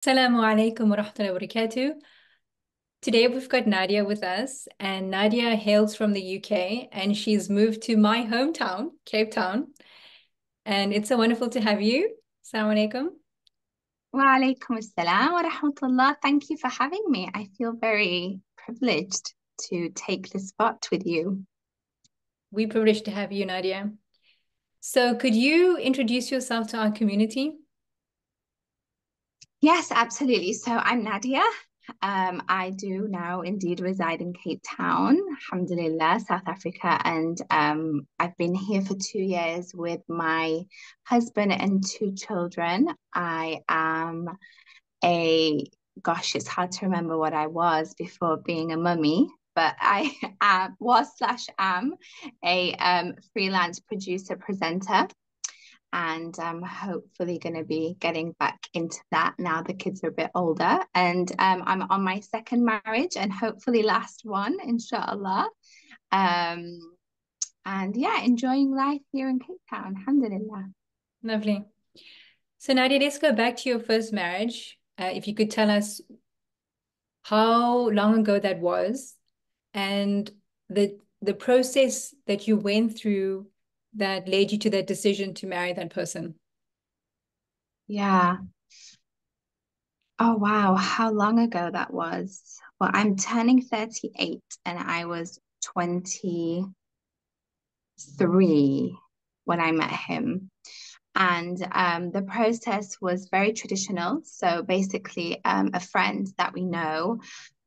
Assalamu alaikum wa rahmatullahi wa barakatuh. Today we've got Nadia with us, and Nadia hails from the UK and she's moved to my hometown, Cape Town. And it's so wonderful to have you. Assalamu alaikum. Wa alaikum assalam wa rahmatullah. Thank you for having me. I feel very privileged to take this spot with you. We're privileged to have you, Nadia. So could you introduce yourself to our community? Yes, absolutely. So I'm Nadia. I do now indeed reside in Cape Town, Alhamdulillah, South Africa, and I've been here for 2 years with my husband and two children. I am a gosh, it's hard to remember what I was before being a mummy, but I was/am a freelance producer presenter. And I'm hopefully going to be getting back into that now the kids are a bit older. And I'm on my second marriage and hopefully last one, inshallah. Um, and yeah, enjoying life here in Cape Town, alhamdulillah. Lovely. So Nadia, let's go back to your first marriage. If you could tell us how long ago that was and the process that you went through that led you to that decision to marry that person. Yeah. Oh, wow. How long ago that was. Well, I'm turning 38 and I was 23 when I met him. And the process was very traditional. So basically, a friend that we know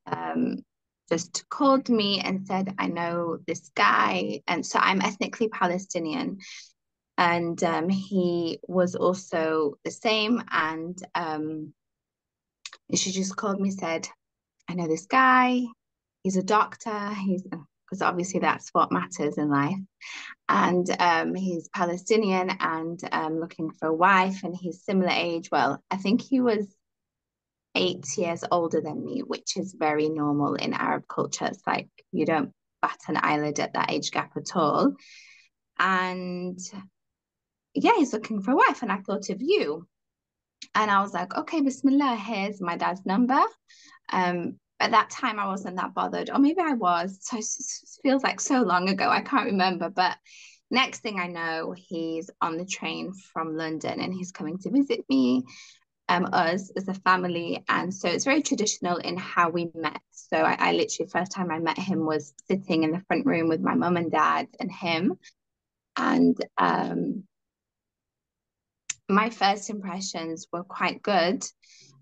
um, just called me and said, I know this guy. And so I'm ethnically Palestinian. And he was also the same. And she just called me, said, I know this guy. He's a doctor. He's because obviously that's what matters in life. And he's Palestinian and looking for a wife, and he's similar age. Well, I think he was 8 years older than me, which is very normal in Arab culture. It's like you don't bat an eyelid at that age gap at all. And yeah, he's looking for a wife, and I thought of you. And I was like, okay, Bismillah, here's my dad's number. At that time, I wasn't that bothered, or maybe I was. So it feels like so long ago. I can't remember. But next thing I know, he's on the train from London and he's coming to visit me, us as a family. And so it's very traditional in how we met. So I literally, first time I met him was sitting in the front room with my mum and dad and him. And my first impressions were quite good.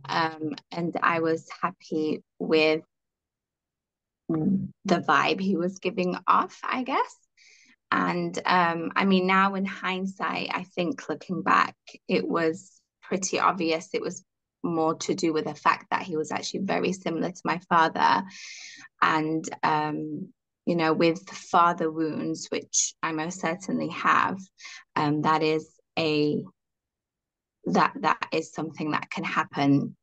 And I was happy with the vibe he was giving off, I guess. And I mean, now in hindsight, I think looking back, it was pretty obvious. It was more to do with the fact that he was actually very similar to my father. And, with father wounds, which I most certainly have, that is a that is something that can happen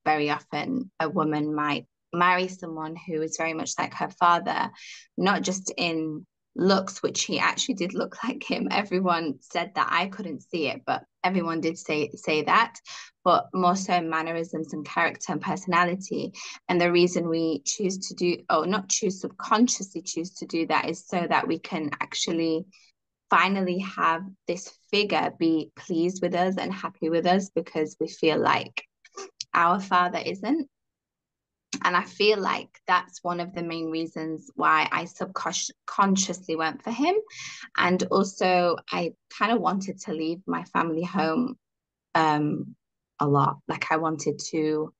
very often. A woman might marry someone who is very much like her father, not just in looks, which he actually did look like him. Everyone said that. I couldn't see it, but everyone did say that. But more so in mannerisms and character and personality. And the reason we choose to do, or not choose, subconsciously choose to do that is so that we can actually finally have this figure be pleased with us and happy with us because we feel like our father isn't. And I feel like that's one of the main reasons why I subconsciously went for him. And also, I kind of wanted to leave my family home um, a lot. Like, I wanted to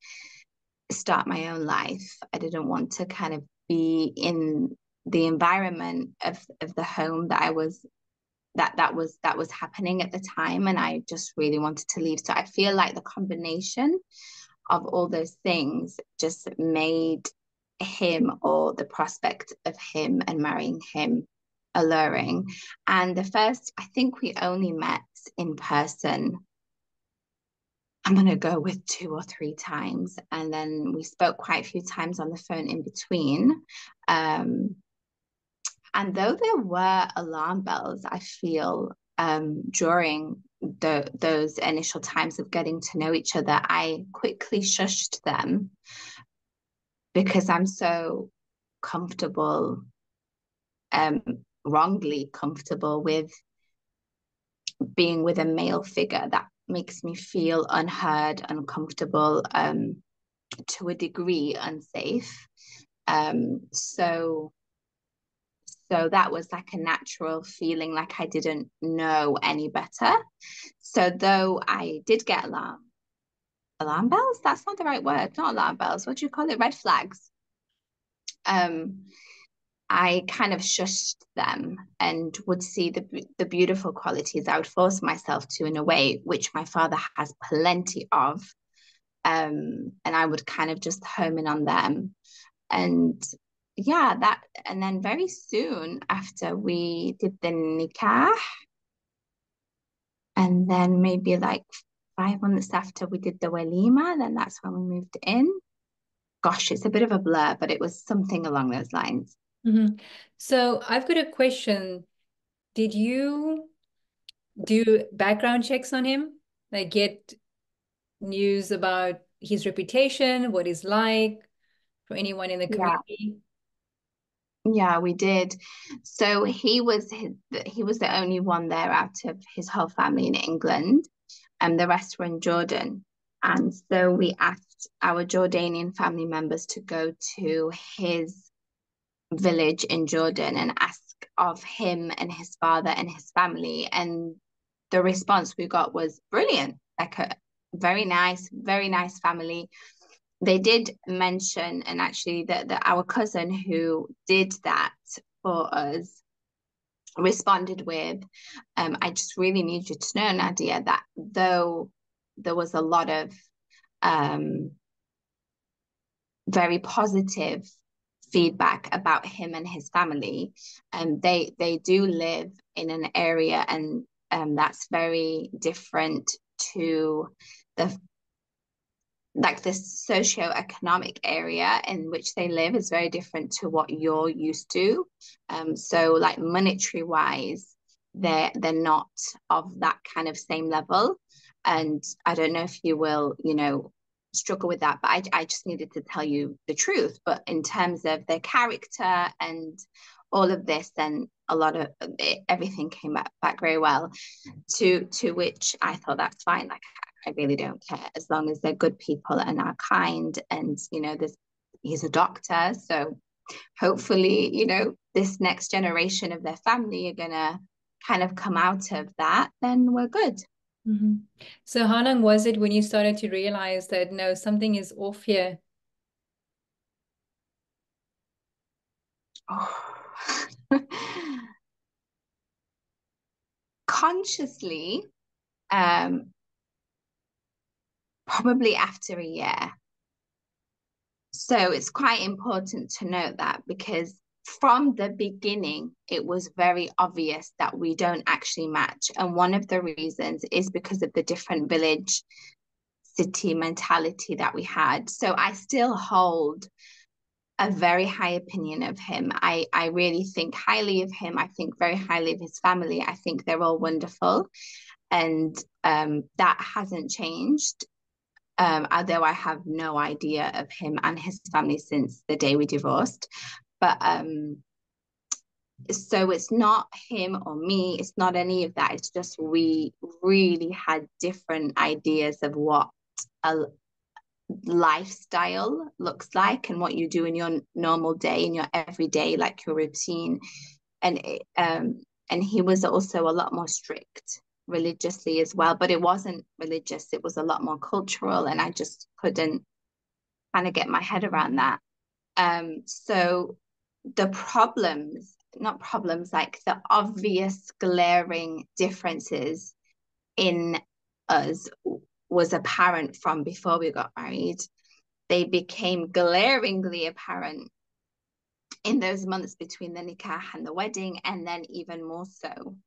start my own life. I didn't want to kind of be in the environment of the home that was happening at the time, and I just really wanted to leave. So I feel like the combination of all those things just made him, or the prospect of him and marrying him, alluring. And the first, I think we only met in person, I'm going to go with 2 or 3 times, and then we spoke quite a few times on the phone in between. And though there were alarm bells, I feel during those initial times of getting to know each other, I quickly shushed them because I'm so comfortable, um, wrongly comfortable with being with a male figure that makes me feel unheard, uncomfortable, to a degree unsafe. So that was like a natural feeling, like I didn't know any better. So though I did get alarm bells, that's not the right word, not alarm bells. What do you call it? Red flags. Um, I kind of shushed them and would see the beautiful qualities I would force myself to in a way, which my father has plenty of. And I would kind of just home in on them. And yeah, and then very soon after we did the nikah, and then maybe like 5 months after we did the walima, then that's when we moved in. Gosh, it's a bit of a blur, but it was something along those lines. Mm-hmm. So I've got a question. Did you do background checks on him? Like get news about his reputation, what he's like for anyone in the Yeah, community? yeah, we did. So he was the only one there out of his whole family in England, and the rest were in Jordan. And so we asked our Jordanian family members to go to his village in Jordan and ask of him and his father and his family. And the response we got was brilliant, like a very nice family. They did mention, and actually, that our cousin who did that for us responded with, I just really need you to know, Nadia, that though there was a lot of um, very positive feedback about him and his family, they do live in an area, and that's very different to the like the socio-economic area in which they live is very different to what you're used to. So like monetary wise, they're not of that kind of same level. And I don't know if you will, struggle with that, but I just needed to tell you the truth. But in terms of their character and all of this, then a lot of everything came back very well. To which I thought that's fine. Like I really don't care as long as they're good people and are kind. And he's a doctor, so hopefully, this next generation of their family are gonna kind of come out of that. Then we're good. Mm-hmm. So how long was it when you started to realize that no, something is off here? Oh. Consciously, probably after a year. So it's quite important to note that because from the beginning, it was very obvious that we don't actually match. And one of the reasons is because of the different village city mentality that we had. So I still hold a very high opinion of him. I really think highly of him. I think very highly of his family. I think they're all wonderful. And that hasn't changed. Although I have no idea of him and his family since the day we divorced. But so it's not him or me, it's not any of that. It's just we really had different ideas of what a lifestyle looks like and what you do in your normal day, in your everyday, like your routine. And and he was also a lot more strict religiously as well, but it wasn't religious, it was a lot more cultural, and I just couldn't kind of get my head around that. So the problems, not problems, like the obvious glaring differences in us was apparent from before we got married. They became glaringly apparent in those months between the nikah and the wedding, and then even more so.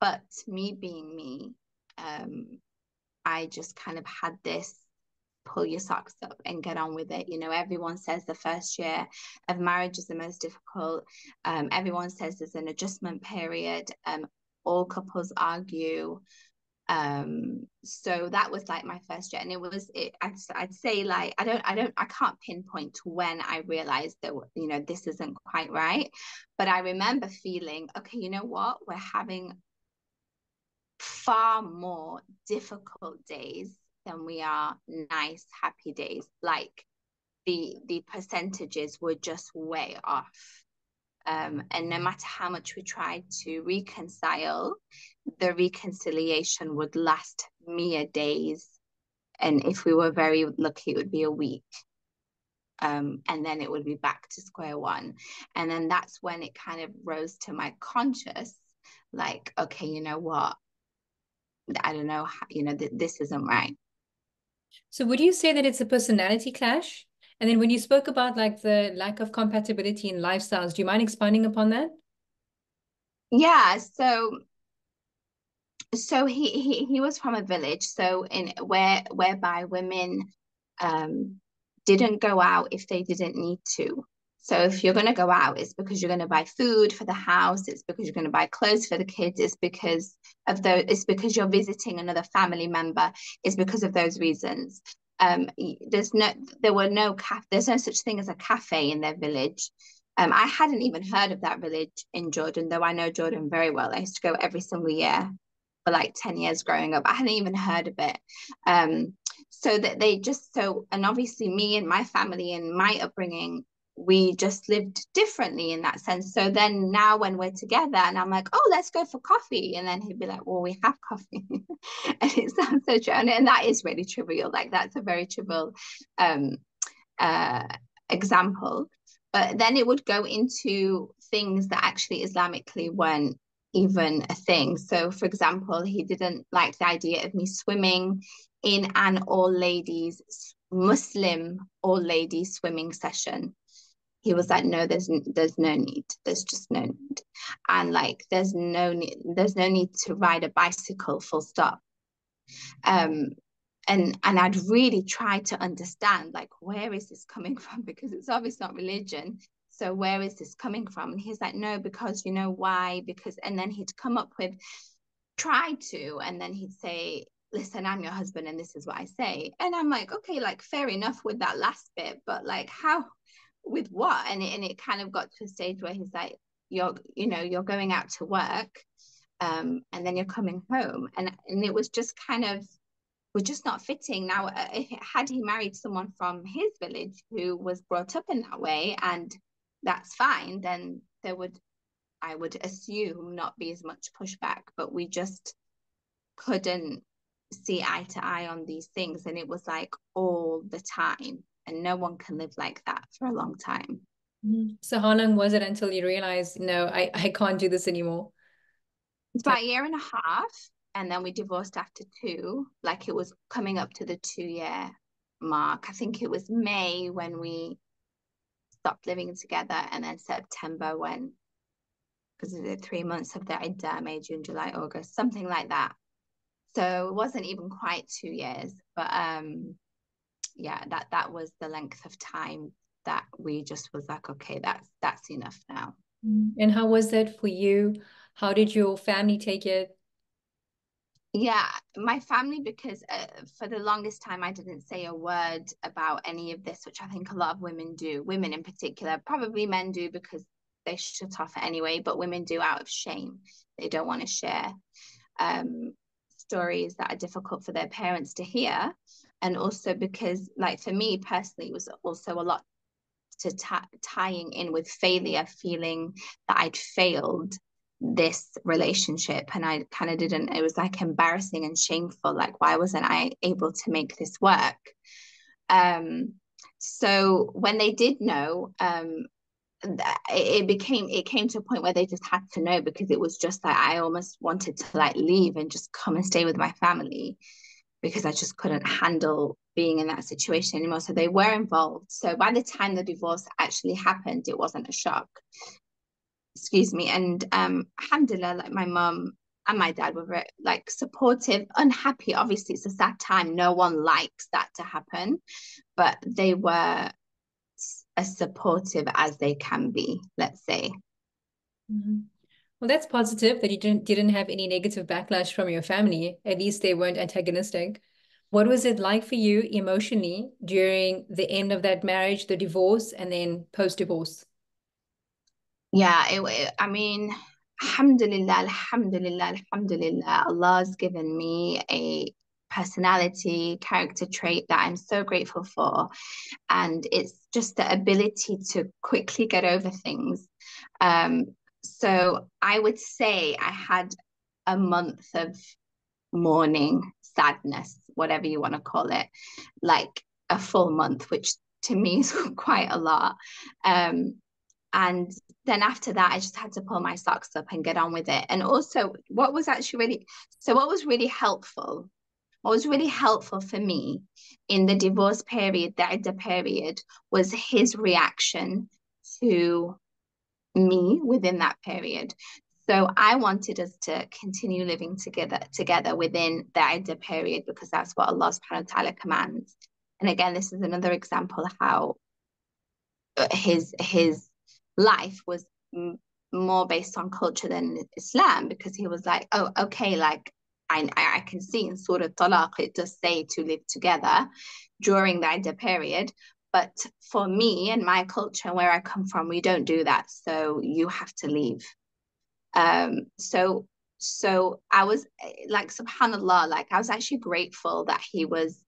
But me being me, I just kind of had this pull your socks up and get on with it. Everyone says the first year of marriage is the most difficult. Everyone says there's an adjustment period. All couples argue So that was like my first jet, and I'd say like I can't pinpoint when I realized that, you know, this isn't quite right, but I remember feeling, okay, you know what, we're having far more difficult days than we are nice happy days. Like the percentages were just way off. And no matter how much we tried to reconcile, the reconciliation would last mere days. And if we were very lucky, it would be a week. And then it would be back to square one. And then that's when it kind of rose to my conscious, like, okay, you know what? I don't know, how, you know, this isn't right. So would you say that it's a personality clash? And then when you spoke about like the lack of compatibility in lifestyles, do you mind expanding upon that? Yeah, so he was from a village, so in whereby women um didn't go out if they didn't need to. So if you're going to go out, it's because you're going to buy food for the house, it's because you're going to buy clothes for the kids, it's because you're visiting another family member, it's because of those reasons. There's no there were no there's no such thing as a cafe in their village. I hadn't even heard of that village in Jordan, though I know Jordan very well. I used to go every single year for like 10 years growing up. I hadn't even heard of it. So that they just so, and obviously me and my family and my upbringing, we just lived differently in that sense. So then now when we're together and I'm like, oh, let's go for coffee. And then he'd be like, well, we have coffee. And it sounds so true. And that is really trivial. Like that's a very trivial um, uh, example. But then it would go into things that actually Islamically weren't even a thing. So, for example, he didn't like the idea of me swimming in an all ladies Muslim all ladies swimming session. He was like, no, there's no need. There's just no need. And like there's no need to ride a bicycle, full stop. Um, and I'd really try to understand like where is this coming from, because it's obviously not religion. So where is this coming from? And he's like, no, because you know why? Because, and then he'd come up with, try to, and then he'd say, listen, I'm your husband and this is what I say. And I'm like, okay, like fair enough with that last bit, but like how, with what? And it kind of got to a stage where he's like, you're going out to work, and then you're coming home. And it was just kind of, were just not fitting. Now, had he married someone from his village who was brought up in that way, and that's fine, then there would, I would assume, not be as much pushback. But we just couldn't see eye to eye on these things. And it was like all the time. And no one can live like that for a long time. So how long was it until you realized, no, I can't do this anymore? It's about a year and a half. And then we divorced after two. Like it was coming up to the 2 year mark. I think it was May when we stopped living together, and then September when, because of the 3 months of the Iddah, May, June, July, August, something like that. So it wasn't even quite 2 years, but yeah, that was the length of time that we just was like, okay, that's enough now. And how was that for you? How did your family take it? Yeah, my family, because for the longest time I didn't say a word about any of this, which I think a lot of women do, women in particular, probably men do because they shut off anyway, but women do out of shame. They don't want to share um, stories that are difficult for their parents to hear. And also because, like, for me personally, it was also a lot to tying in with failure, feeling that I'd failed this relationship, and I kind of didn't, it was like embarrassing and shameful, like why wasn't I able to make this work? So when they did know, it came to a point where they just had to know, because it was just like I almost wanted to like leave and just come and stay with my family, because I just couldn't handle being in that situation anymore. So they were involved. So by the time the divorce actually happened, it wasn't a shock. Excuse me. And alhamdulillah, like my mum and my dad were very like supportive, unhappy. Obviously, it's a sad time. No one likes that to happen, but they were as supportive as they can be, let's say. Mm-hmm. Well, that's positive that you didn't have any negative backlash from your family. At least they weren't antagonistic. What was it like for you emotionally during the end of that marriage, the divorce, and then post-divorce? Yeah, I mean, alhamdulillah, alhamdulillah, alhamdulillah, Allah's given me a personality, character trait that I'm so grateful for. And it's just the ability to quickly get over things. Um, so I would say I had a month of mourning, sadness, whatever you want to call it, like a full month, which to me is quite a lot. Um, and then after that, I just had to pull my socks up and get on with it. And also, what was really helpful, what was really helpful for me in the divorce period, the Idda period, was his reaction to me within that period. So I wanted us to continue living together within the Idda period because that's what Allah subhanahu wa ta'ala commands. And again, this is another example of how his life was more based on culture than Islam because he was like, oh, okay, like I can see in Surah Talaq it does say to live together during the Iddah period. But for me and my culture and where I come from, we don't do that. So you have to leave. So I was like, subhanallah, like I was actually grateful that he was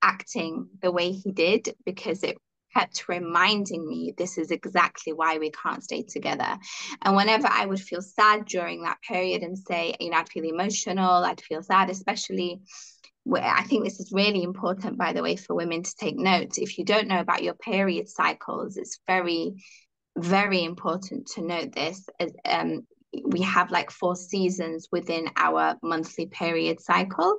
acting the way he did because it kept reminding me this is exactly why we can't stay together. And whenever I would feel sad during that period and say, you know, I'd feel emotional, I'd feel sad, especially where I think this is really important, by the way, for women to take note. If you don't know about your period cycles, it's very, very important to note this. As we have like 4 seasons within our monthly period cycle.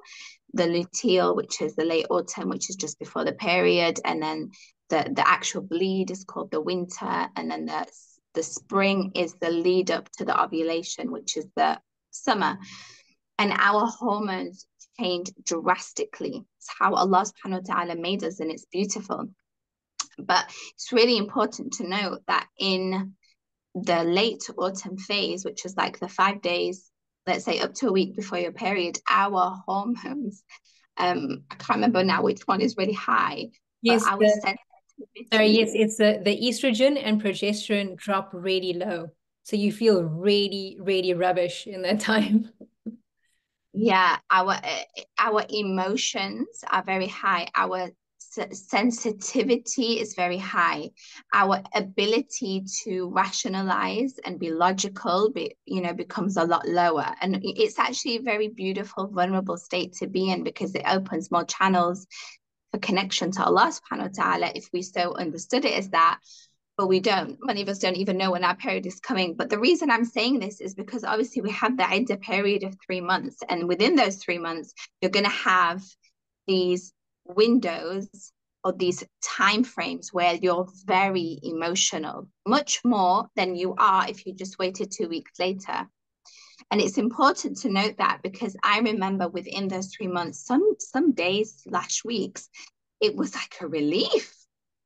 The luteal, which is the late autumn, which is just before the period, and then the actual bleed is called the winter, and then the spring is the lead up to the ovulation, which is the summer. And our hormones change drastically. It's how Allah subhanahu wa ta'ala made us, and it's beautiful. But it's really important to note that in the late autumn phase, which is like the 5 days, let's say up to a week before your period, our hormones, I can't remember now which one is really high, but Yes, our sensitivity, yes, it's the estrogen and progesterone drop really low. So you feel really, really rubbish in that time. yeah, our emotions are very high. Our sensitivity is very high. Our ability to rationalize and be logical, becomes a lot lower. And it's actually a very beautiful, vulnerable state to be in because it opens more channels for connection to Allah subhanahu wa ta'ala if we so understood it as that. But we don't. Many of us don't even know when our period is coming. But the reason I'm saying this is because obviously we have the Iddah period of 3 months. And within those 3 months, you're going to have these windows or these time frames where you're very emotional, much more than you are if you just waited 2 weeks later. And it's important to note that because I remember within those 3 months, some days, last weeks, it was like a relief.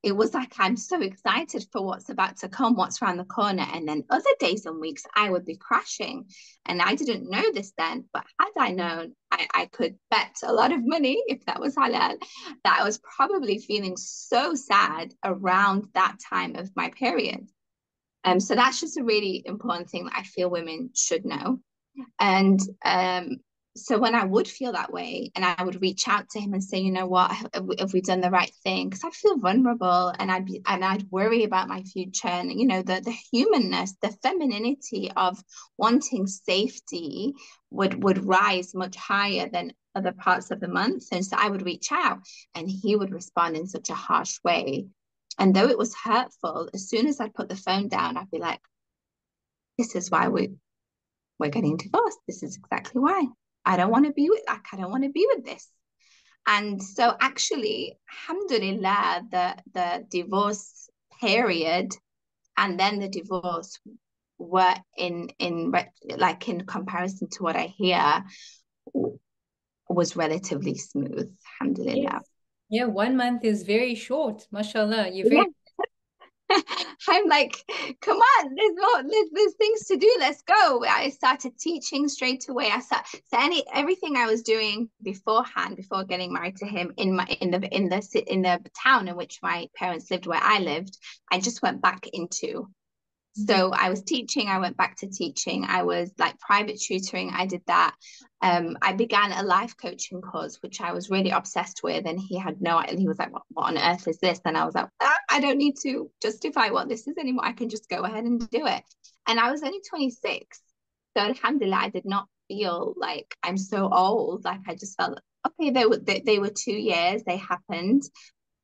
It was like I'm so excited for what's about to come, what's around the corner. And then other days and weeks, I would be crashing. And I didn't know this then, but had I known, I could bet a lot of money, if that was halal, that I was probably feeling so sad around that time of my period. So that's just a really important thing that I feel women should know. And so when I would feel that way and I would reach out to him and say, you know what, have we done the right thing? Because I'd feel vulnerable and I'd worry about my future and, the humanness, the femininity of wanting safety would rise much higher than other parts of the month. And so I would reach out and he would respond in such a harsh way. And though it was hurtful, as soon as I'd put the phone down, I'd be like, this is why we're getting divorced. This is exactly why. I don't want to be with like I don't want to be with this. And so actually, alhamdulillah, the divorce period and then the divorce were in comparison to what I hear was relatively smooth, alhamdulillah. Yes. Yeah, 1 month is very short. Mashallah. You're Yeah. very I'm like, come on, there's things to do. Let's go. I started teaching straight away. Everything I was doing beforehand, before getting married to him, in the town in which my parents lived, where I lived, I just went back into. So I was teaching, I went back to teaching. I was like private tutoring, I did that. I began a life coaching course, which I was really obsessed with. And he was like, what on earth is this? And I was like, I don't need to justify what this is anymore. I can just go ahead and do it. And I was only 26. So alhamdulillah, I did not feel like I'm so old. Like I just felt, okay, they were 2 years, they happened.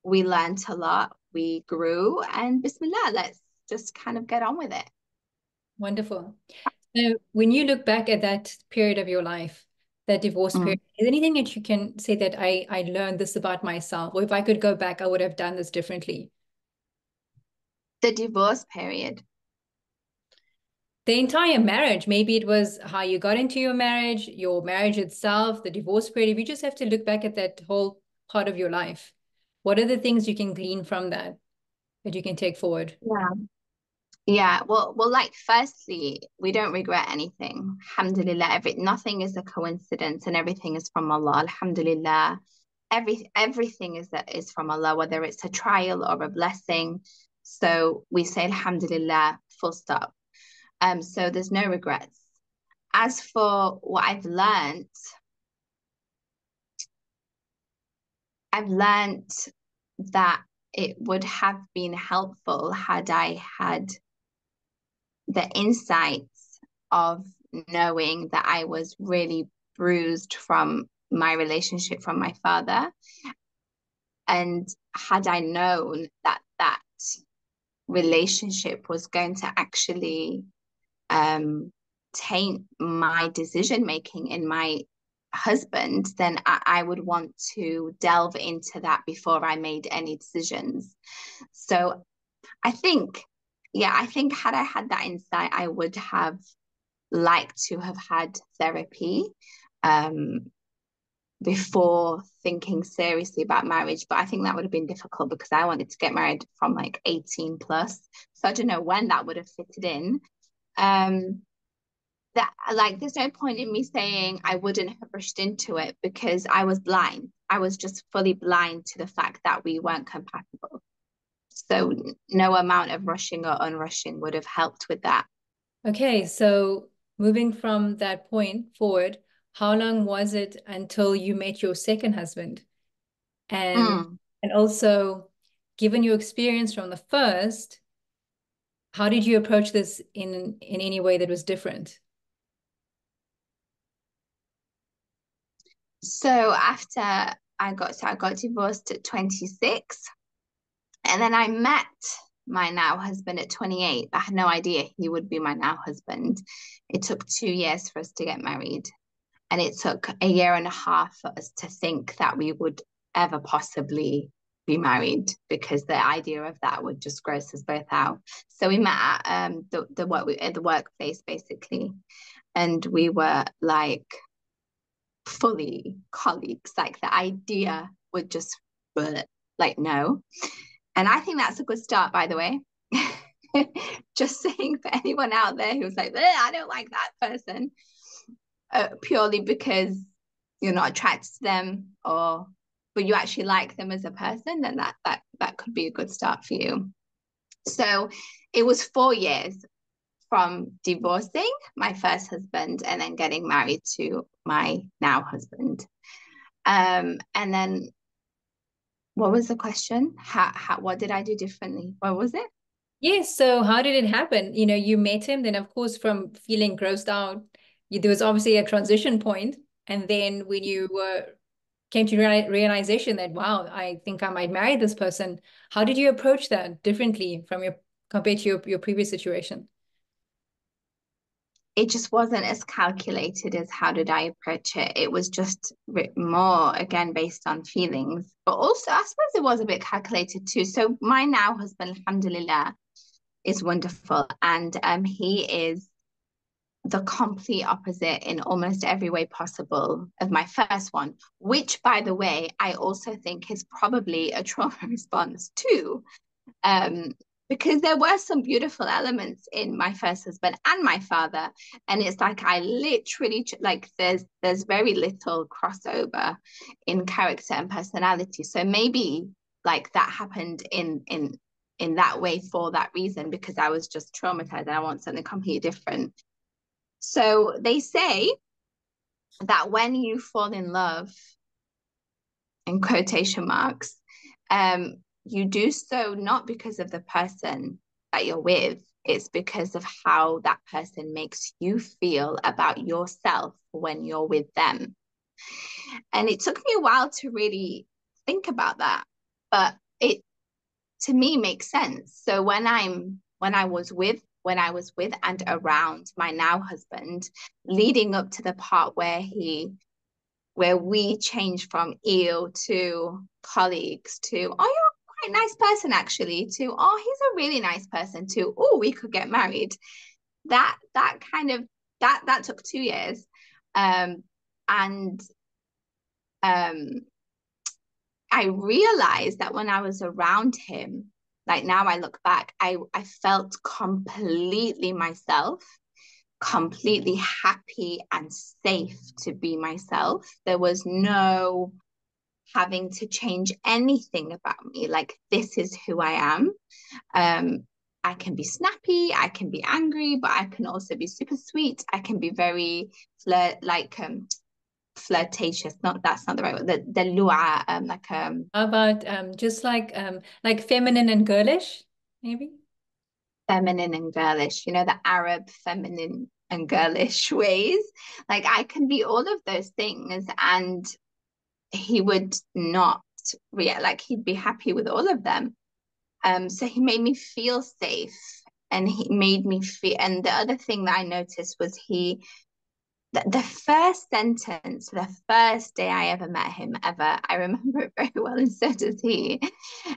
We learned a lot, we grew, and Bismillah, let's just kind of get on with it. Wonderful. So when you look back at that period of your life, that divorce period, is there anything that you can say that I learned this about myself, or if I could go back, I would have done this differently? The divorce period. The entire marriage, maybe it was how you got into your marriage itself, the divorce period. If you just have to look back at that whole part of your life, what are the things you can glean from that you can take forward? Yeah. Yeah, well, like firstly, we don't regret anything. Alhamdulillah, nothing is a coincidence and everything is from Allah. Alhamdulillah. Everything is from Allah, whether it's a trial or a blessing. So we say Alhamdulillah, full stop. So there's no regrets. As for what I've learned that it would have been helpful had I had the insights of knowing that I was really bruised from my relationship from my father. And had I known that that relationship was going to actually taint my decision making in my husband, then I would want to delve into that before I made any decisions. So I think, I think had I had that insight, I would have liked to have had therapy before thinking seriously about marriage. But I think that would have been difficult because I wanted to get married from like 18 plus. So I don't know when that would have fitted in. That like there's no point in me saying I wouldn't have rushed into it because I was blind. I was just fully blind to the fact that we weren't compatible. So no amount of rushing or unrushing would have helped with that. Okay, so moving from that point forward, how long was it until you met your second husband? And Mm. and also, given your experience from the first, how did you approach this in any way that was different? So after I got divorced at 26, and then I met my now husband at 28. I had no idea he would be my now husband. It took 2 years for us to get married, and it took a year and a half for us to think that we would ever possibly be married because the idea of that would just gross us both out. So we met at the workplace basically, and we were like fully colleagues. Like the idea would just like no. And I think that's a good start, by the way. Just saying for anyone out there who's like, I don't like that person, purely because you're not attracted to them, but you actually like them as a person, then that could be a good start for you. So it was 4 years from divorcing my first husband and then getting married to my now husband. And then what was the question? What did I do differently? What was it? Yes, so how did it happen? You met him, then of course from feeling grossed out, there was obviously a transition point, and then when you came to realization that, wow, I think I might marry this person, how did you approach that differently compared to your previous situation? It just wasn't as calculated as how did I approach it. It was just more, again, based on feelings. But also, I suppose it was a bit calculated too. So my now husband, alhamdulillah, is wonderful. And he is the complete opposite in almost every way possible of my first one, which, by the way, I also think is probably a trauma response too. because there were some beautiful elements in my first husband and my father, and it's like I literally like there's very little crossover in character and personality. So maybe like that happened in that way for that reason, because I was just traumatized and I want something completely different. So they say that when you fall in love, in quotation marks, you do so not because of the person that you're with, it's because of how that person makes you feel about yourself when you're with them. And it took me a while to really think about that, but it to me makes sense. So when I was with and around my now husband, leading up to the part where we changed from ew to colleagues to, oh, you're quite a nice person actually, to, oh, he's a really nice person, to, oh, we could get married. That kind of that took 2 years. And I realized that when I was around him, like now I look back, I felt completely myself, completely happy and safe to be myself. There was no having to change anything about me. Like, this is who I am. I can be snappy, I can be angry, but I can also be super sweet. I can be very flirtatious. Not that's not the right word. The lua, How about just like feminine and girlish, maybe? feminine and girlish, you know, the Arab feminine and girlish ways. Like I can be all of those things, and he would not react, like he'd be happy with all of them. So he made me feel safe, and he made me feel, and the other thing that I noticed was the first sentence, the first day I ever met him, ever, I remember it very well, and so does he.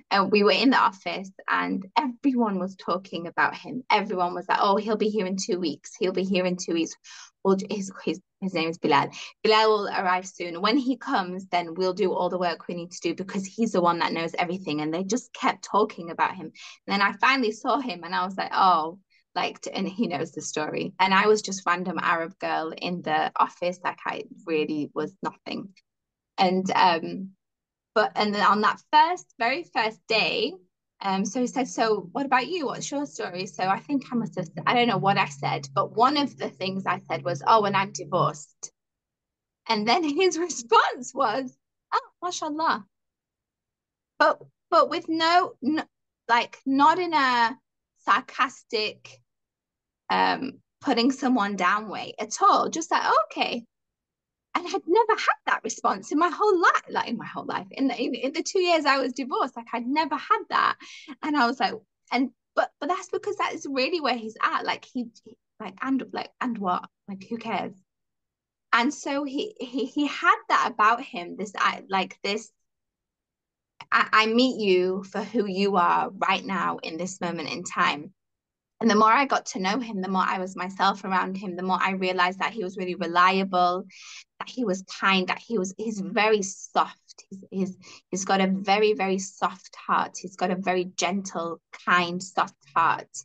And we were in the office, and everyone was talking about him. Everyone was like, "Oh, he'll be here in 2 weeks. He'll be here in 2 weeks." Well, his name is Bilal. Bilal will arrive soon. When he comes, then we'll do all the work we need to do, because he's the one that knows everything. And they just kept talking about him. And then I finally saw him, and I was like, "Oh." Like, and he knows the story. And I was just random Arab girl in the office, like I really was nothing. And and then on that very first day, so he said, "So what about you? What's your story?" So I think I must have, I don't know what I said, but one of the things I said was, "Oh, and I'm divorced." And then his response was, "Oh, mashallah." But with no, like not in a sarcastic putting someone down way at all. Just like, oh, okay. And I'd never had that response in my whole life, like in my whole life. In the 2 years I was divorced, like I'd never had that. And I was like, and but that's because that is really where he's at. Like and what? Like who cares? And so he had that about him. I meet you for who you are right now in this moment in time. And the more I got to know him, the more I was myself around him, the more I realized that he was really reliable, that he was kind, that he's very soft. He's got a very, very soft heart. He's got a very gentle, kind, soft heart.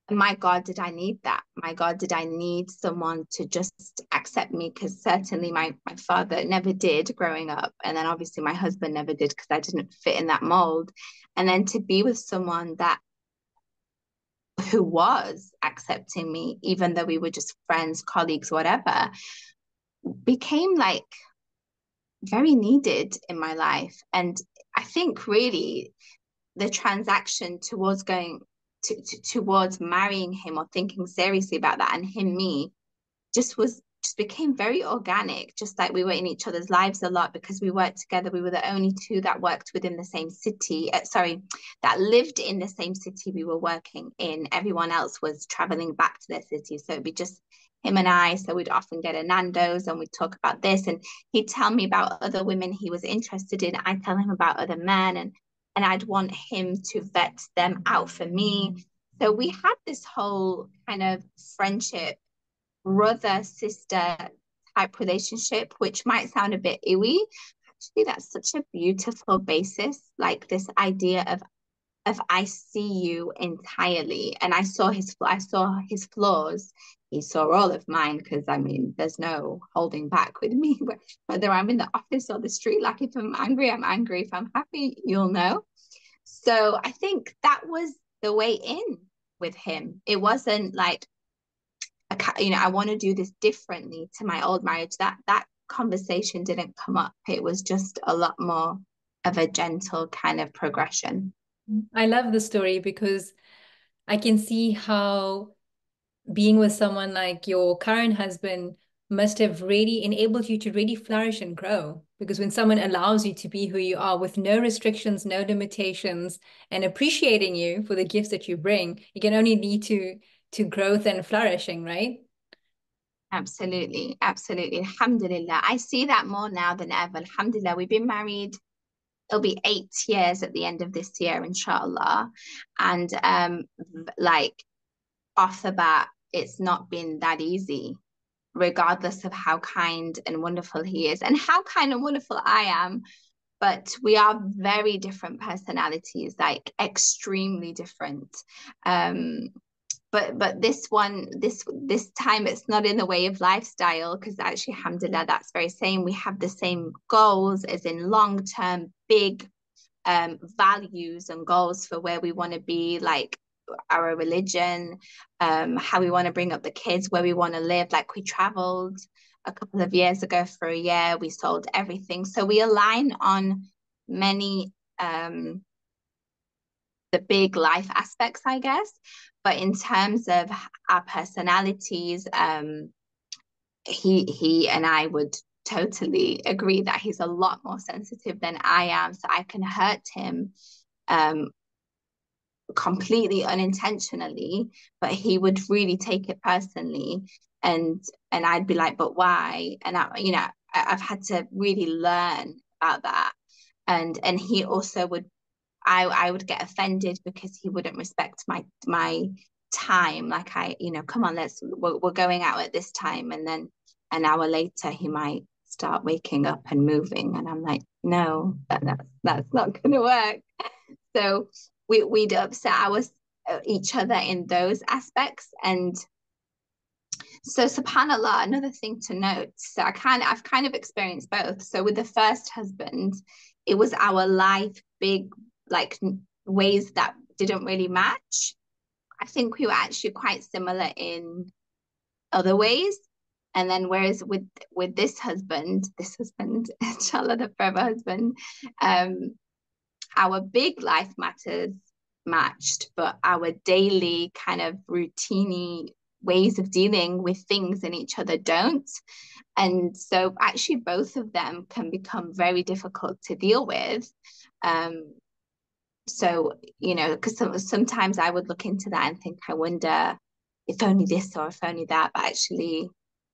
And my God, did I need that? My God, did I need someone to just accept me? Because certainly my father never did growing up. And then obviously my husband never did, because I didn't fit in that mold. And then to be with someone that who was accepting me, even though we were just friends, colleagues, whatever, became like very needed in my life. And I think really the transaction towards towards marrying him or thinking seriously about that, and him me, just became very organic, just like we were in each other's lives a lot because we worked together. We were the only two that worked within the same city, that lived in the same city we were working in. Everyone else was traveling back to their city. So it'd be just him and I. So we'd often get a Nando's and we'd talk about this. And he'd tell me about other women he was interested in. I'd tell him about other men, and I'd want him to vet them out for me. So we had this whole kind of friendship, brother sister type relationship, which might sound a bit iwi. Actually, that's such a beautiful basis, like this idea of of I see you entirely. And I saw his flaws. He saw all of mine because I mean, there's no holding back with me, whether I'm in the office or the street. Like if I'm angry, I'm angry. If I'm happy, you'll know. So I think that was the way in with him. It wasn't like, I want to do this differently to my old marriage. That conversation didn't come up. It was just a lot more of a gentle kind of progression. I love the story because I can see how being with someone like your current husband must have really enabled you to really flourish and grow. Because when someone allows you to be who you are with no restrictions, no limitations, and appreciating you for the gifts that you bring, you can only lead to growth and flourishing, right? Absolutely, absolutely. Alhamdulillah. I see that more now than ever. Alhamdulillah. We've been married, it'll be 8 years at the end of this year, inshallah. And like off the bat, it's not been that easy, regardless of how kind and wonderful he is and how kind and wonderful I am. But we are very different personalities, like extremely different. Um, but this time it's not in the way of lifestyle because actually alhamdulillah that's very same. We have the same goals as in long-term big values and goals for where we want to be, like our religion, how we want to bring up the kids, where we want to live. Like we traveled a couple of years ago for a year, we sold everything. So we align on many the big life aspects, I guess. But in terms of our personalities, he and I would totally agree that he's a lot more sensitive than I am. So I can hurt him um, completely unintentionally, but he would really take it personally. And I'd be like, but why? And I've had to really learn about that. And he also would I would get offended because he wouldn't respect my time. Like come on, we're going out at this time, and then an hour later he might start waking up and moving, and I'm like, no, that's not gonna work. So we'd upset each other in those aspects, and so subhanallah, another thing to note. So I've kind of experienced both. So with the first husband, it was our life big like ways that didn't really match. I think we were actually quite similar in other ways. And then whereas with this husband, inshallah, the forever husband, our big life matters matched, but our daily kind of routine ways of dealing with things and each other don't. And so actually both of them can become very difficult to deal with. So, because sometimes I would look into that and think, I wonder if only this or if only that, but actually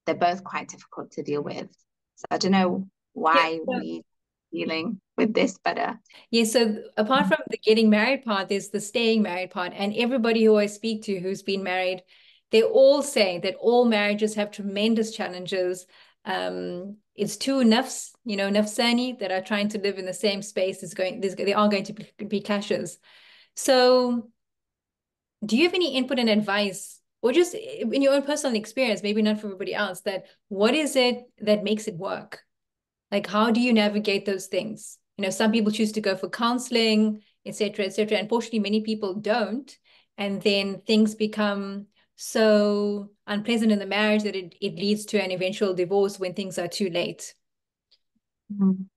they're both quite difficult to deal with. So I don't know Yeah. why we dealing with this better. Yeah, so apart from the getting married part, there's the staying married part. And everybody who I speak to who's been married, they all say that all marriages have tremendous challenges. It's two nafs, nafsani that are trying to live in the same space. There are going to be clashes. So do you have any input and advice, or just in your own personal experience, maybe not for everybody else, that what is it that makes it work? Like, how do you navigate those things? Some people choose to go for counseling, et cetera, et cetera. Unfortunately, many people don't. And then things become so unpleasant in the marriage that it leads to an eventual divorce when things are too late.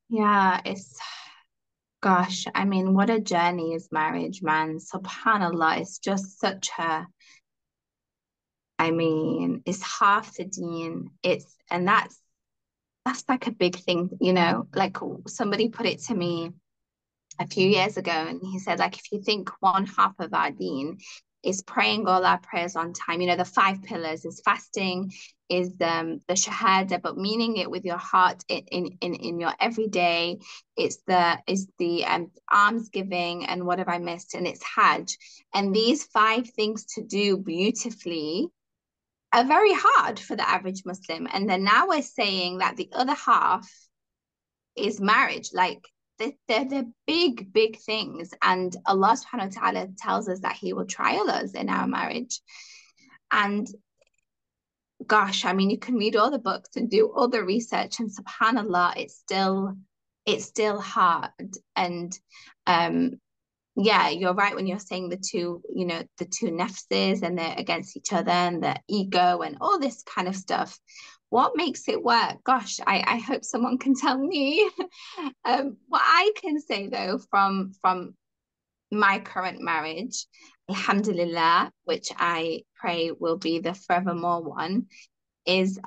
Yeah, gosh, I mean, what a journey is marriage, man. SubhanAllah, it's just I mean, it's half the deen. And that's like a big thing, like somebody put it to me a few years ago, and he said, like, if you think one half of our deen is praying all our prayers on time, the 5 pillars is fasting, is the shahada, but meaning it with your heart in your everyday. It's the alms giving, and what have I missed? And it's Hajj. And these 5 things to do beautifully are very hard for the average Muslim. And then now we're saying that the other half is marriage. Like they're big, big things. And Allah subhanahu wa ta'ala tells us that He will trial us in our marriage. And gosh, I mean, you can read all the books and do all the research, and subhanAllah, it's still hard. And um, yeah, you're right when you're saying the two nafses and they're against each other and the ego and all this kind of stuff. What makes it work? Gosh, I hope someone can tell me. What I can say though, from my current marriage, alhamdulillah, which I pray will be the forevermore one, is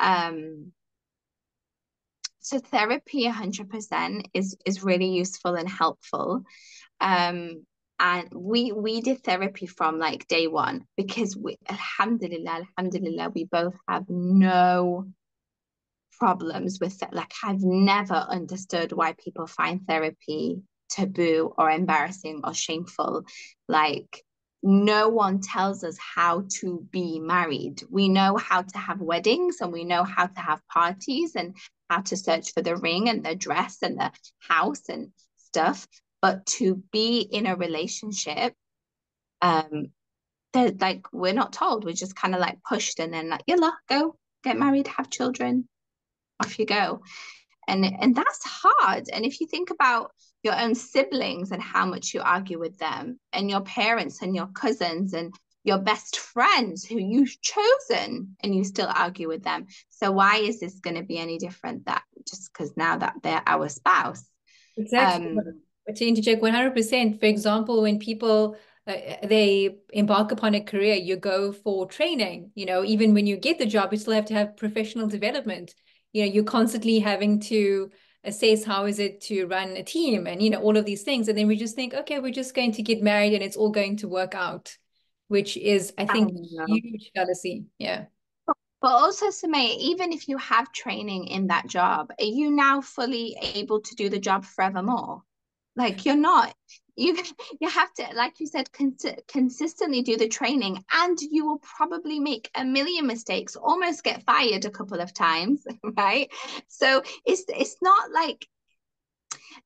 so therapy 100% is really useful and helpful. And we did therapy from like day one because alhamdulillah, we both have no problems with it. Like I've never understood why people find therapy taboo or embarrassing or shameful. Like no one tells us how to be married. We know how to have weddings and we know how to have parties and how to search for the ring and the dress and the house and stuff. But to be in a relationship, um, like we're not told. We're just kind of like pushed and then like, yalla, go get married, have children, off you go. And that's hard. And if you think about your own siblings and how much you argue with them, and your parents and your cousins and your best friends who you've chosen, and you still argue with them. So why is this going to be any different that just because now that they're our spouse? Exactly. To interject 100%, for example, when people they embark upon a career, you go for training, even when you get the job, you still have to have professional development. You're constantly having to assess how is it to run a team and, all of these things. And then we just think, okay, we're just going to get married and it's all going to work out, which is, I think, huge fallacy. Yeah. But also, Sumaya, even if you have training in that job, are you now fully able to do the job forevermore? Like you're not. You you have to, like you said, consistently do the training, and you will probably make a million mistakes, almost get fired a couple of times, right? So it's not like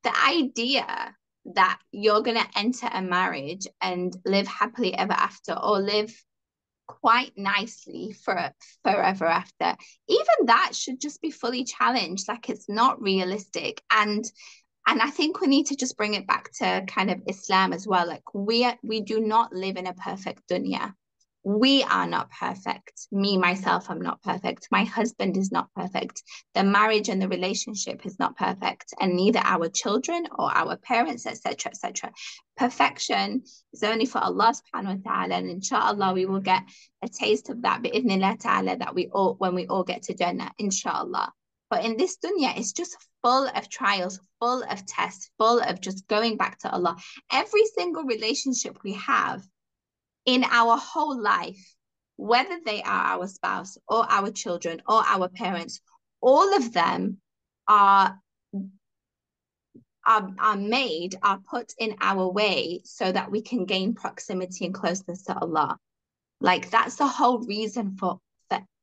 the idea that you're gonna enter a marriage and live happily ever after, or live quite nicely for forever after. Even that should just be fully challenged. Like it's not realistic. And I think we need to just bring it back to kind of Islam as well. Like we do not live in a perfect dunya. We are not perfect. Me, myself, I'm not perfect. My husband is not perfect. The marriage and the relationship is not perfect. And neither our children or our parents, etc., etc. Perfection is only for Allah subhanahu wa ta'ala. And inshallah, we will get a taste of that bi'idhnillah ta'ala that when we all get to Jannah, inshallah. But in this dunya, it's just full of trials, full of tests, full of just going back to Allah. Every single relationship we have in our whole life, whether they are our spouse or our children or our parents, all of them are are put in our way so that we can gain proximity and closeness to Allah. Like that's the whole reason for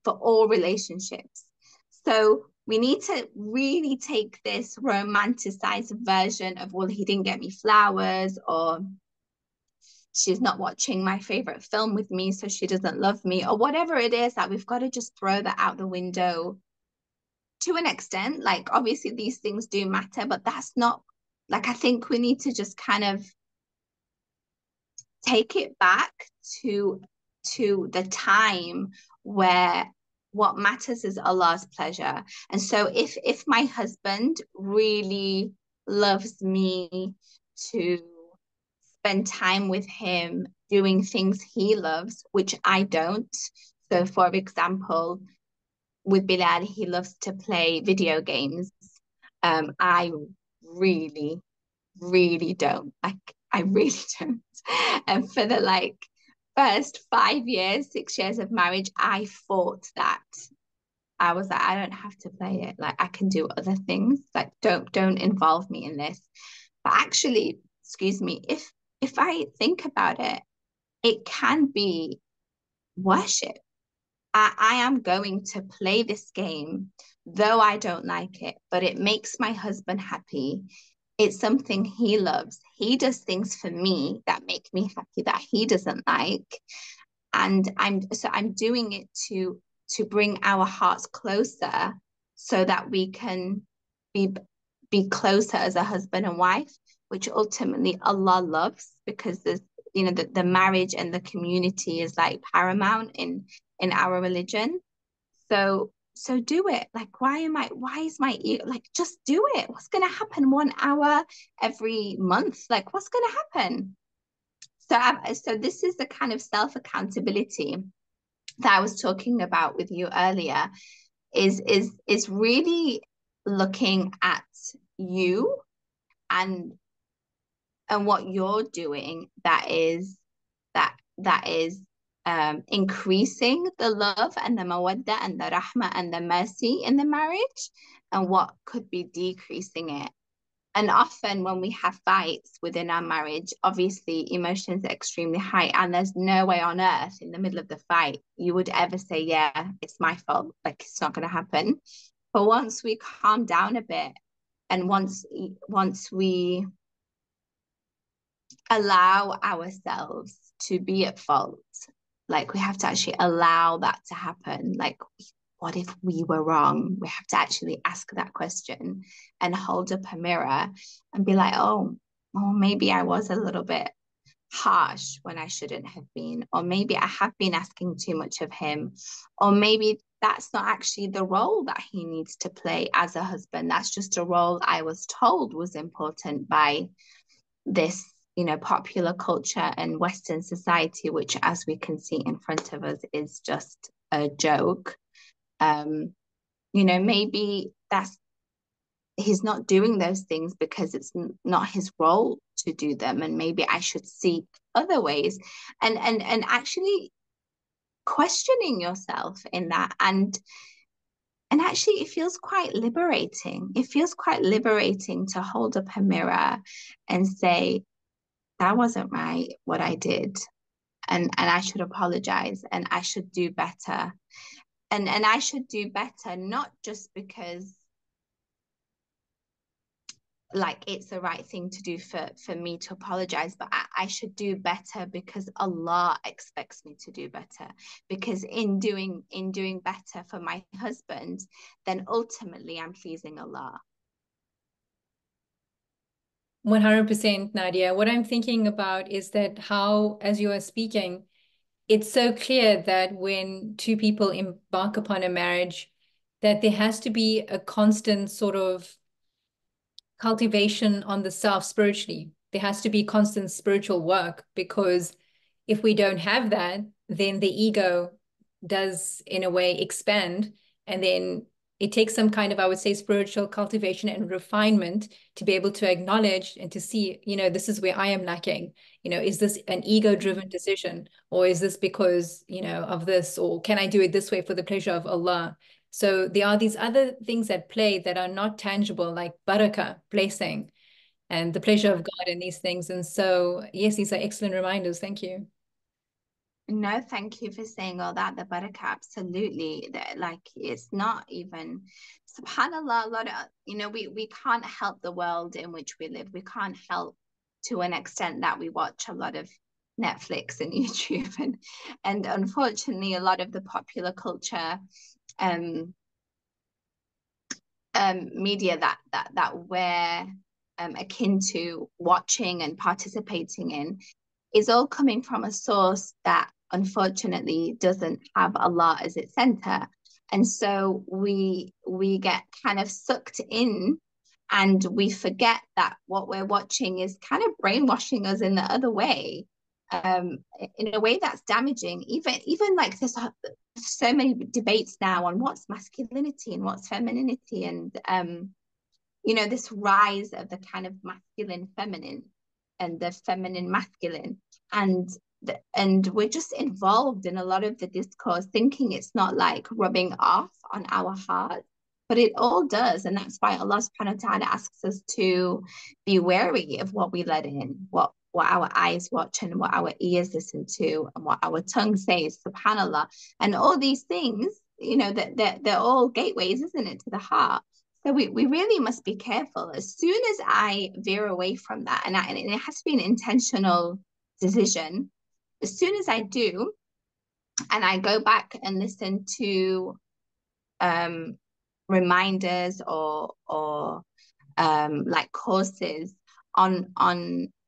all relationships. So we need to really take this romanticized version of, well, he didn't get me flowers, or she's not watching my favorite film with me, so she doesn't love me, or whatever it is, that we've got to just throw that out the window to an extent. Like, obviously, these things do matter, but that's not, like, I think we need to just kind of take it back to the time where what matters is Allah's pleasure. And so if my husband really loves me to spend time with him doing things he loves, which I don't. So for example, with Bilal, he loves to play video games. I really, really don't. Like I really don't. And for the first 5 years, 6 years of marriage, I fought that. I was like, I don't have to play it. Like I can do other things. Like don't involve me in this. But actually, excuse me, if I think about it, it can be worship. I am going to play this game, though I don't like it, but it makes my husband happy. It's something he loves. He does things for me that make me happy that he doesn't like. And I'm doing it to bring our hearts closer so that we can be be closer as a husband and wife, which ultimately Allah loves because there's the marriage and the community is like paramount in our religion. So do it. Like, why is my ego like, just do it. What's gonna happen 1 hour every month? Like, what's gonna happen? So this is the kind of self-accountability that I was talking about with you earlier, is really looking at you and what you're doing that is increasing the love and the mawadda and the rahmah and the mercy in the marriage, and what could be decreasing it. And often when we have fights within our marriage, obviously emotions are extremely high, and there's no way on earth in the middle of the fight you would ever say, yeah, it's my fault. Like, it's not going to happen. But once we calm down a bit, and once we allow ourselves to be at fault, like, we have to actually allow that to happen. Like, what if we were wrong? We have to actually ask that question and hold up a mirror and be like, oh, well, maybe I was a little bit harsh when I shouldn't have been, or maybe I have been asking too much of him, or maybe that's not actually the role that he needs to play as a husband. That's just a role I was told was important by this popular culture and Western society, which, as we can see in front of us, is just a joke. Maybe that's he's not doing those things because it's not his role to do them, and maybe I should seek other ways, and actually questioning yourself in that. And actually, it feels quite liberating. It feels quite liberating to hold up a mirror and say, that wasn't right, what I did. And I should apologize, and I should do better. And I should do better, not just because like it's the right thing to do for me to apologize, but I should do better because Allah expects me to do better. Because in doing better for my husband, then ultimately I'm pleasing Allah. 100%, Nadia. What I'm thinking about is that how, as you are speaking, it's so clear that when two people embark upon a marriage, that there has to be a constant sort of cultivation on the self spiritually. There has to be constant spiritual work, because if we don't have that, then the ego does in a way expand, and then it takes some kind of, I would say, spiritual cultivation and refinement to be able to acknowledge and to see, this is where I am lacking. Is this an ego-driven decision, or is this because, of this, or can I do it this way for the pleasure of Allah? So there are these other things at play that are not tangible, like barakah, blessing, and the pleasure of God in these things. And so, yes, these are excellent reminders. Thank you. No, thank you for saying all that. The barakah, absolutely. Like, it's not even, subhanallah, a lot of, we can't help the world in which we live. We can't help to an extent that we watch a lot of Netflix and YouTube, and unfortunately a lot of the popular culture media that we're akin to watching and participating in is all coming from a source that unfortunately doesn't have Allah as its center. And so we get kind of sucked in, and we forget that what we're watching is kind of brainwashing us in the other way, in a way that's damaging. Even like there's so many debates now on what's masculinity and what's femininity, and this rise of the kind of masculine feminine and the feminine masculine, and we're just involved in a lot of the discourse, thinking it's not like rubbing off on our heart, but it all does. And that's why Allah subhanahu wa ta'ala asks us to be wary of what we let in, what our eyes watch, and what our ears listen to, and what our tongue says, subhanallah. And all these things, that they're all gateways, isn't it, to the heart. So we really must be careful. As soon as I veer away from that, and it has to be an intentional decision, as soon as I do, and I go back and listen to um, reminders or like courses on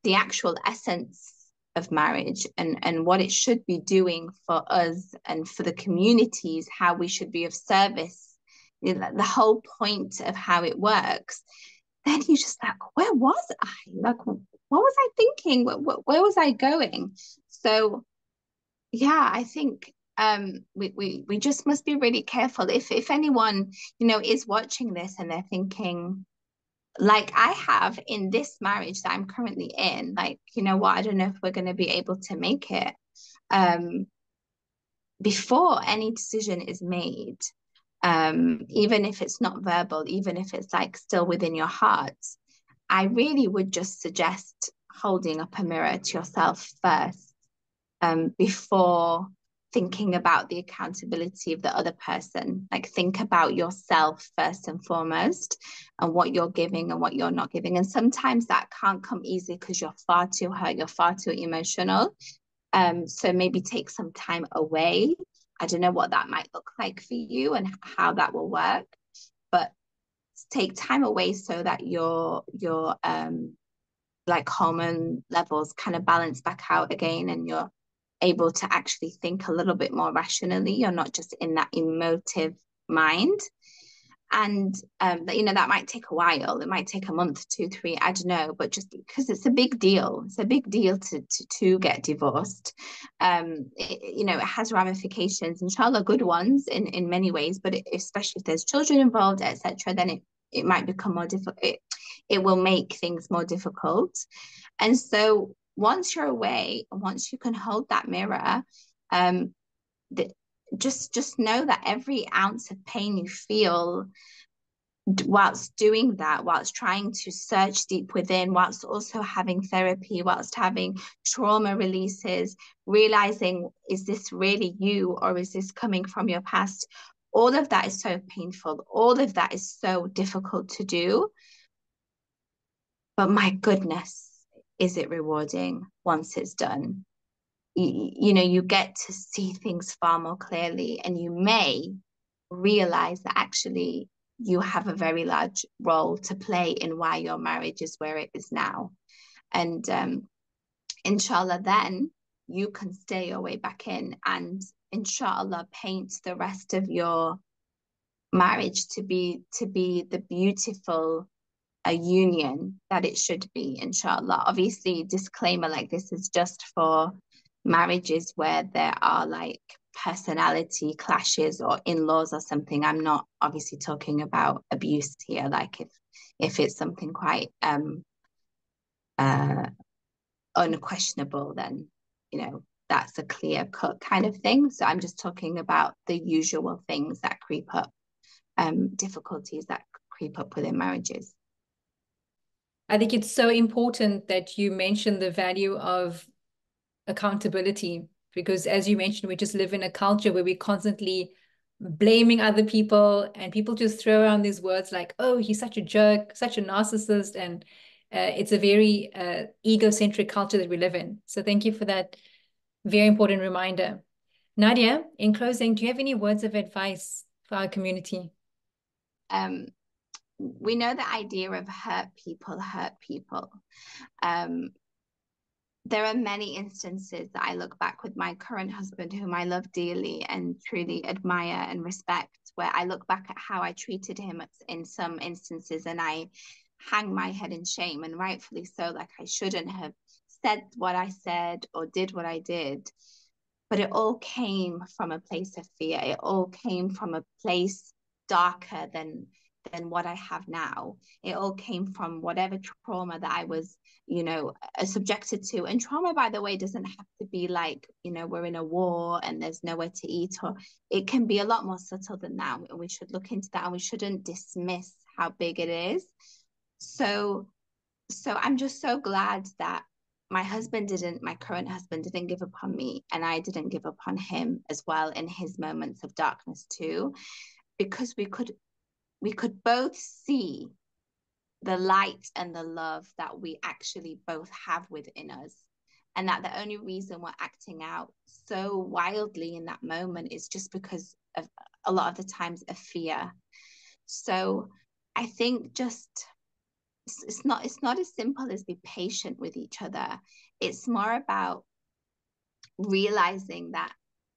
the actual essence of marriage and what it should be doing for us and for the communities, how we should be of service, the whole point of how it works, then you just like, where was I? Like, what was I thinking? Where was I going? So yeah, I think we just must be really careful. If anyone, is watching this and they're thinking, like I have in this marriage that I'm currently in, like, you know what, I don't know if we're going to be able to make it. Um, Before any decision is made, even if it's not verbal, even if it's like still within your heart, I really would just suggest holding up a mirror to yourself first, before thinking about the accountability of the other person. Like, think about yourself first and foremost, and what you're giving and what you're not giving. And sometimes that can't come easy because you're far too hurt, you're far too emotional. So maybe take some time away. I don't know what that might look like for you and how that will work, but take time away so that your like hormone levels kind of balance back out again, and you're able to actually think a little bit more rationally. You're not just in that emotive mind. And that might take a while. It might take a month, 2, 3, I don't know, but just because it's a big deal. It's a big deal to get divorced. It has ramifications, inshallah, good ones in many ways, but especially if there's children involved, etc., then it might become more difficult. It will make things more difficult. And so once you're away, once you can hold that mirror, um, the, just know that every ounce of pain you feel whilst doing that, whilst trying to search deep within, whilst also having therapy, whilst having trauma releases, realizing, is this really you or is this coming from your past? All of that is so painful. All of that is so difficult to do. But my goodness, is it rewarding once it's done? You get to see things far more clearly, and you may realize that actually you have a very large role to play in why your marriage is where it is now. And inshallah, then you can stay your way back in and inshallah paint the rest of your marriage to be the beautiful a union that it should be, inshallah. Obviously, disclaimer, like, this is just for marriages where there are like personality clashes or in-laws or something. I'm not obviously talking about abuse here. Like, if it's something quite uh unquestionable, then that's a clear cut kind of thing. So I'm just talking about the usual things that creep up, difficulties that creep up within marriages. I think it's so important that you mention the value of accountability, because as you mentioned, we just live in a culture where we're constantly blaming other people, and people just throw around these words like, oh, he's such a jerk, such a narcissist. And it's a very egocentric culture that we live in. So thank you for that very important reminder. Nadia, in closing, do you have any words of advice for our community? We know the idea of hurt people hurt people. There are many instances that I look back with my current husband, whom I love dearly and truly admire and respect, where I look back at how I treated him in some instances and I hang my head in shame, and rightfully so. Like, I shouldn't have said what I said or did what I did. But it all came from a place of fear. It all came from a place darker than what I have now. It all came from whatever trauma that I was, subjected to. And trauma, by the way, doesn't have to be like, we're in a war and there's nowhere to eat, or it can be a lot more subtle than that. And we should look into that, and we shouldn't dismiss how big it is. So I'm just so glad that my current husband didn't give up on me, and I didn't give up on him as well in his moments of darkness too, because we could we could both see the light and the love that we actually both have within us. And that the only reason we're acting out so wildly in that moment is just because of a lot of the times a fear. So I think just it's not as simple as be patient with each other. It's more about realizing that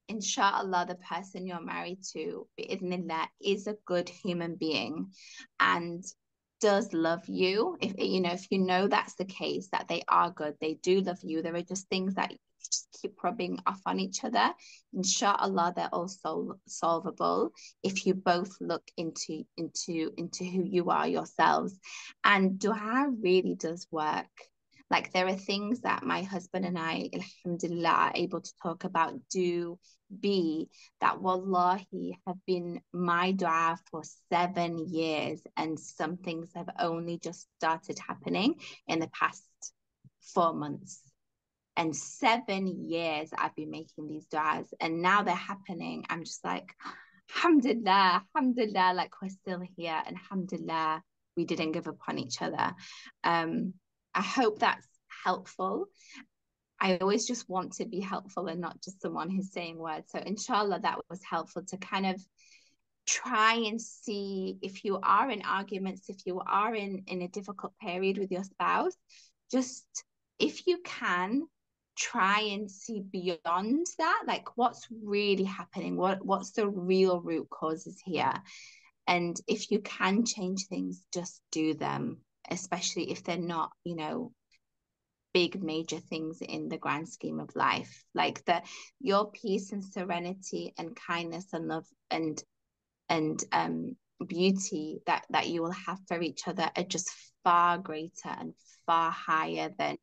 inshallah the person you're married to bi'idhnillah is a good human being and does love you. If you know that's the case, that they are good, they do love you, there are just things that you just keep rubbing off on each other, inshallah they're also solvable if you both look into who you are yourselves. And dua really does work. Like there are things that my husband and I, alhamdulillah, are able to talk about, do, be, that wallahi have been my dua for 7 years. And some things have only just started happening in the past 4 months. And 7 years I've been making these duas. And now they're happening. I'm just like, alhamdulillah, alhamdulillah, like we're still here. And alhamdulillah, we didn't give up on each other. I hope that's helpful. I always just want to be helpful and not just someone who's saying words. So inshallah, that was helpful to kind of try and see if you are in arguments, if you are in a difficult period with your spouse, just if you can try and see beyond that, like what's really happening, what's the real root causes here. And if you can change things, just do them, especially if they're not, big major things in the grand scheme of life. Like your peace and serenity and kindness and love and beauty that you will have for each other are just far greater and far higher than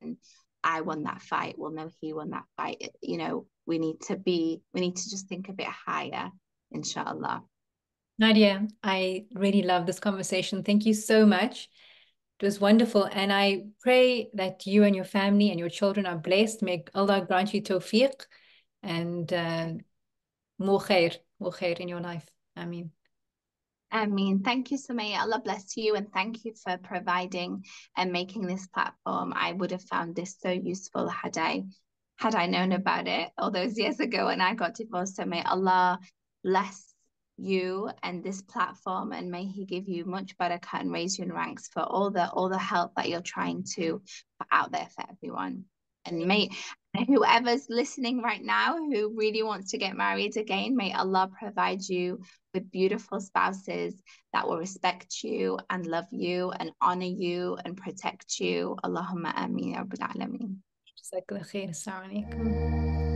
I won that fight. Well, no, he won that fight. We need to just think a bit higher, inshallah. Nadia, I really love this conversation. Thank you so much. It was wonderful. And I pray that you and your family and your children are blessed. May Allah grant you tawfiq and more khair in your life. Ameen. Thank you, Sumaya. Allah bless you, and thank you for providing and making this platform. I would have found this so useful had I known about it all those years ago when I got divorced. So may Allah bless you and this platform, and may He give you much barakah and raise you in ranks for all the help that you're trying to put out there for everyone. And may whoever's listening right now who really wants to get married again, may Allah provide you with beautiful spouses that will respect you and love you and honor you and protect you. Allahumma ameen ya rabbil alameen. Jazakallah khair. Assalamu alaikum.